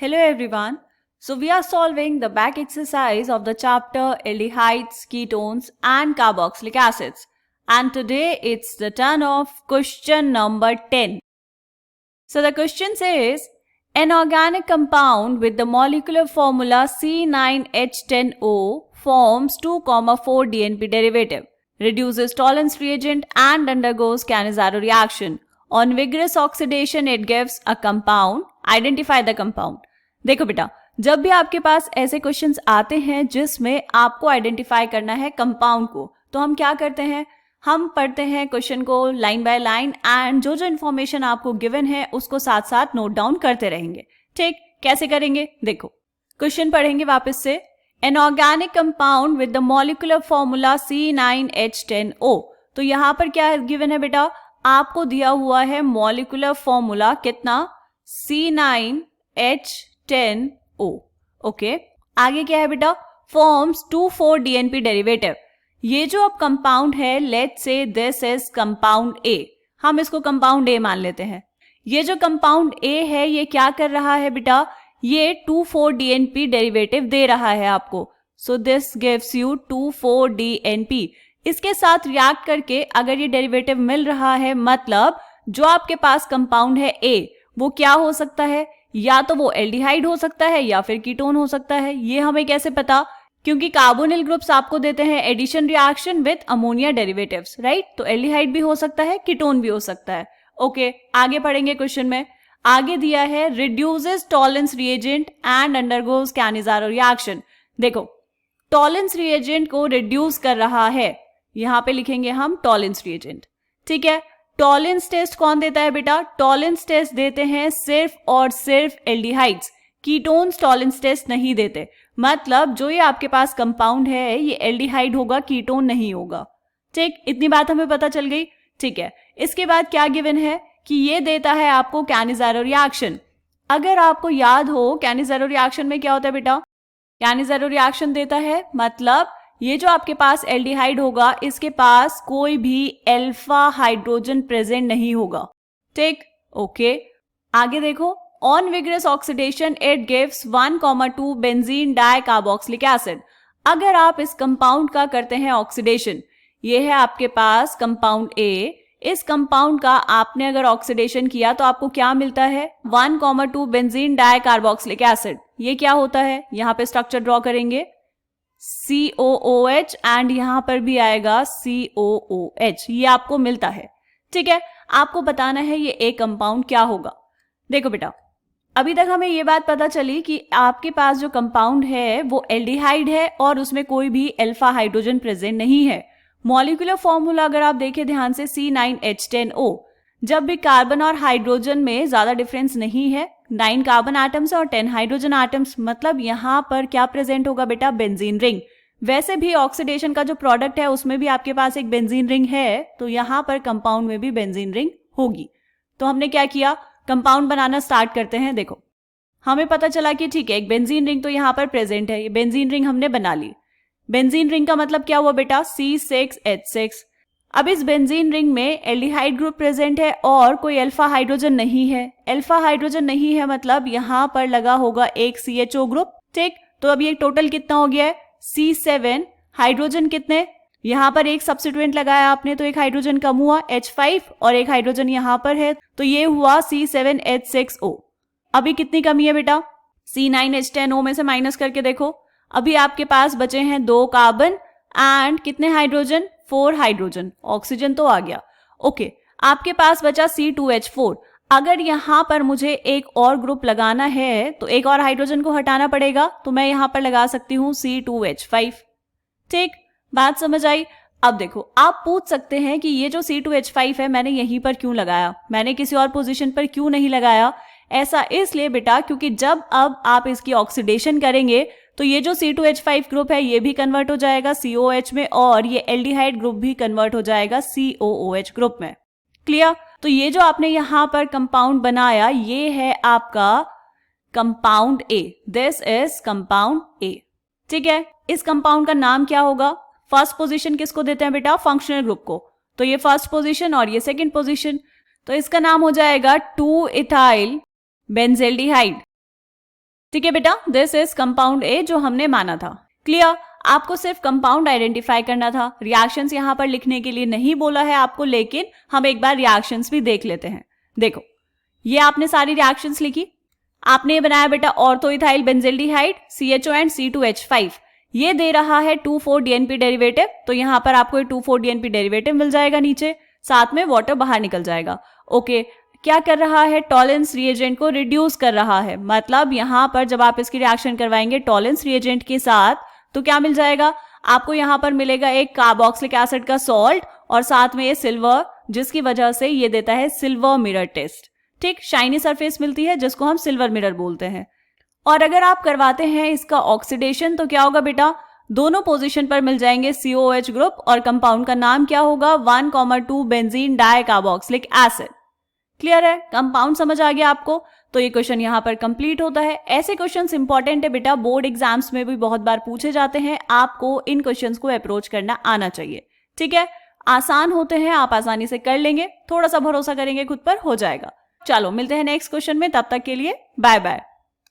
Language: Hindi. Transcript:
Hello everyone. So we are solving the back exercise of the chapter aldehydes, ketones and carboxylic acids. And today it's the turn of question number 10. So the question says, an organic compound with the molecular formula C9H10O forms 2,4 DNP derivative, reduces Tollens reagent and undergoes Cannizzaro reaction. On vigorous oxidation it gives a compound. Identify the compound. देखो बेटा, जब भी आपके पास ऐसे क्वेश्चंस आते हैं जिसमें आपको आइडेंटिफाई करना है कंपाउंड को, तो हम क्या करते हैं, हम पढ़ते हैं क्वेश्चन को लाइन बाय लाइन एंड जो जो इन्फॉर्मेशन आपको गिवन है उसको साथ साथ नोट डाउन करते रहेंगे. ठीक, कैसे करेंगे देखो. क्वेश्चन पढ़ेंगे वापस से. An organic compound with the molecular formula C9H10O. तो यहाँ पर क्या गिवन है बेटा, आपको दिया हुआ है मॉलिक्यूलर फॉर्मूला कितना, C9H10O. ओके, आगे क्या है बेटा, फॉर्म्स 2,4 DNP डेरिवेटिव. ये जो अब कंपाउंड है, let's say this is compound A. हम इसको कंपाउंड ए मान लेते हैं. ये जो कंपाउंड ए है ये क्या कर रहा है बेटा, ये 2,4 DNP डेरिवेटिव दे रहा है आपको. So this gives you 2,4 DNP. इसके साथ रिएक्ट करके अगर ये डेरिवेटिव मिल रहा है, मतलब जो आपके पास कंपाउंड है ए, वो क्या हो सकता है, या तो वो एल्डिहाइड हो सकता है या फिर कीटोन हो सकता है. ये हमें कैसे पता, क्योंकि कार्बोनिल ग्रुप्स आपको देते हैं addition reaction with ammonia derivatives, right. तो एल्डिहाइड भी हो सकता है, कीटोन भी हो सकता है. ओके, आगे पढ़ेंगे क्वेश्चन में. आगे दिया है reduces Tollens reagent and undergoes Cannizzaro reaction. देखो, टॉलेंस रिएजेंट को रिड्यूस कर रहा है, यहां पे लिखेंगे हम टॉलेंस रिएजेंट. ठीक है, टॉलेंस टेस्ट कौन देता है बेटा, टॉलेंस टेस्ट देते हैं सिर्फ और सिर्फ एल्डिहाइड्स. कीटोन्स टॉलेंस टेस्ट नहीं देते. मतलब जो ये आपके पास कंपाउंड है ये एल्डिहाइड होगा, कीटोन नहीं होगा. ठीक, इतनी बात हमें पता चल गई. ठीक है, इसके बाद क्या गिवन है कि ये देता है आपको कैनिज़ारो रिएक्शन. अगर आपको याद हो कैनिज़ारो रिएक्शन में क्या होता है बेटा, कैनिज़ारो रिएक्शन देता है मतलब ये जो आपके पास एल्डिहाइड होगा इसके पास कोई भी अल्फा हाइड्रोजन प्रेजेंट नहीं होगा. ठीक, ओके, आगे देखो. On vigorous oxidation it gives 1,2 benzene dicarboxylic acid. अगर आप इस कंपाउंड का करते हैं ऑक्सीडेशन, ये है आपके पास कंपाउंड ए, इस कंपाउंड का आपने अगर ऑक्सीडेशन किया तो आपको क्या मिलता है, 1,2 बेंजीन डाइकार्बोक्सिलिक एसिड. ये क्या होता है, यहाँ पे स्ट्रक्चर ड्रॉ करेंगे, COOH एंड यहां पर भी आएगा COOH. ये आपको मिलता है. ठीक है, आपको बताना है ये ए कंपाउंड क्या होगा. देखो बेटा, अभी तक हमें ये बात पता चली कि आपके पास जो कंपाउंड है वो एल्डिहाइड है और उसमें कोई भी अल्फा हाइड्रोजन प्रेजेंट नहीं है. मॉलिक्यूलर फॉर्मूला अगर आप देखें ध्यान से, C9H10O. जब भी कार्बन और हाइड्रोजन में ज्यादा डिफरेंस नहीं है, 9 कार्बन एटम्स और 10 हाइड्रोजन एटम्स, मतलब यहाँ पर क्या प्रेजेंट होगा बेटा, बेंजीन रिंग. वैसे भी ऑक्सीडेशन का जो प्रोडक्ट है उसमें भी आपके पास एक बेंजीन रिंग है, तो यहाँ पर कंपाउंड में भी बेंजीन रिंग होगी. तो हमने क्या किया, कंपाउंड बनाना स्टार्ट करते हैं. देखो, हमें पता चला कि ठीक है एक बेंजीन रिंग तो यहाँ पर प्रेजेंट है, ये बेंजीन रिंग हमने बना ली. बेंजीन रिंग का मतलब क्या हुआ बेटा, C6H6. अब इस बेंजीन रिंग में एल्डिहाइड ग्रुप प्रेजेंट है और कोई अल्फा हाइड्रोजन नहीं है. अल्फा हाइड्रोजन नहीं है मतलब यहाँ पर लगा होगा एक CHO ग्रुप. ठीक, तो अब ये टोटल कितना हो गया है, C7. हाइड्रोजन कितने, यहाँ पर एक सब्स्टिट्यूएंट लगाया आपने तो एक हाइड्रोजन कम हुआ, H5, और एक हाइड्रोजन यहाँ पर है तो ये हुआ C7H6O. अभी कितनी कमी है बेटा, C9H10O में से माइनस करके देखो. अभी आपके पास बचे हैं 2 कार्बन एंड कितने हाइड्रोजन, 4 हाइड्रोजन. ऑक्सीजन तो आ गया. ओके, आपके पास बचा C2H4. अगर यहाँ पर मुझे एक और ग्रुप लगाना है तो एक और हाइड्रोजन को हटाना पड़ेगा, तो मैं यहाँ पर लगा सकती हूँ C2H5. ठीक, बात समझ आई. अब देखो, आप पूछ सकते हैं कि ये जो C2H5 है मैंने यहीं पर क्यों लगाया, मैंने किसी और पोजीशन पर क्यों नहीं लगाया. ऐसा इसलिए बेटा क्योंकि जब अब आप इसकी ऑक्सीडेशन करेंगे तो ये जो C2H5 ग्रुप है ये भी कन्वर्ट हो जाएगा COH में और ये एल्डिहाइड ग्रुप भी कन्वर्ट हो जाएगा COOH ग्रुप में. क्लियर. तो ये जो आपने यहाँ पर कंपाउंड बनाया ये है आपका compound A. This is compound A. ठीक है, इस कंपाउंड का नाम क्या होगा, फर्स्ट पोजीशन किसको देते हैं बेटा, फंक्शनल ग्रुप को. तो ये फर्स्ट पोजीशन और ये सेकंड पोजीशन, तो इसका नाम हो जाएगा 2 इथाइल बेंजेल्डिहाइड. ठीक है बेटा, दिस इज कंपाउंड ए जो हमने माना था। क्लियर? आपको सिर्फ कंपाउंड आइडेंटिफाई करना था, रिएक्शंस यहां पर लिखने के लिए नहीं बोला है आपको, लेकिन हम एक बार रिएक्शंस भी देख लेते हैं। देखो, ये आपने सारी रिएक्शंस लिखी, आपने ये बनाया बेटा ऑर्थोइथाइल बेंजील्डिहाइड CHO एंड C2H5, ये दे रहा है 2,4-DNP डेरिवेटिव, तो यहां पर आपको ये 2,4-DNP डेरिवेटिव मिल जाएगा नीचे, साथ में वाटर बाहर निकल जाएगा। ओके, क्या कर रहा है? टॉलेंस रिएजेंट को रिड्यूस कर रहा है, मतलब यहां पर जब आप इसकी रिएक्शन करवाएंगे टॉलेंस रिएजेंट के साथ, तो क्या मिल जाएगा आपको? यहां पर मिलेगा एक कार्बोक्सिलिक एसिड का सॉल्ट और साथ में ये सिल्वर, जिसकी वजह से ये देता है सिल्वर मिरर टेस्ट। ठीक, शाइनी सरफेस मिलती है जिसको हम सिल्वर मिरर बोलते हैं। और अगर आप करवाते हैं इसका ऑक्सीडेशन तो क्या होगा बेटा? दोनों पोजीशन पर मिल जाएंगे COOH ग्रुप और कंपाउंड का नाम क्या होगा? 1,2 बेंजीन डाइकार्बोक्सिलिक एसिड। क्लियर है? कंपाउंड समझ आ गया आपको? तो ये क्वेश्चन यहाँ पर कंप्लीट होता है। ऐसे क्वेश्चंस इंपॉर्टेंट है बेटा, बोर्ड एग्जाम्स में भी बहुत बार पूछे जाते हैं, आपको इन क्वेश्चंस को अप्रोच करना आना चाहिए। ठीक है, आसान होते हैं, आप आसानी से कर लेंगे, थोड़ा सा भरोसा करेंगे खुद पर, हो जाएगा। चलो मिलते हैं नेक्स्ट क्वेश्चन में, तब तक के लिए बाय बाय।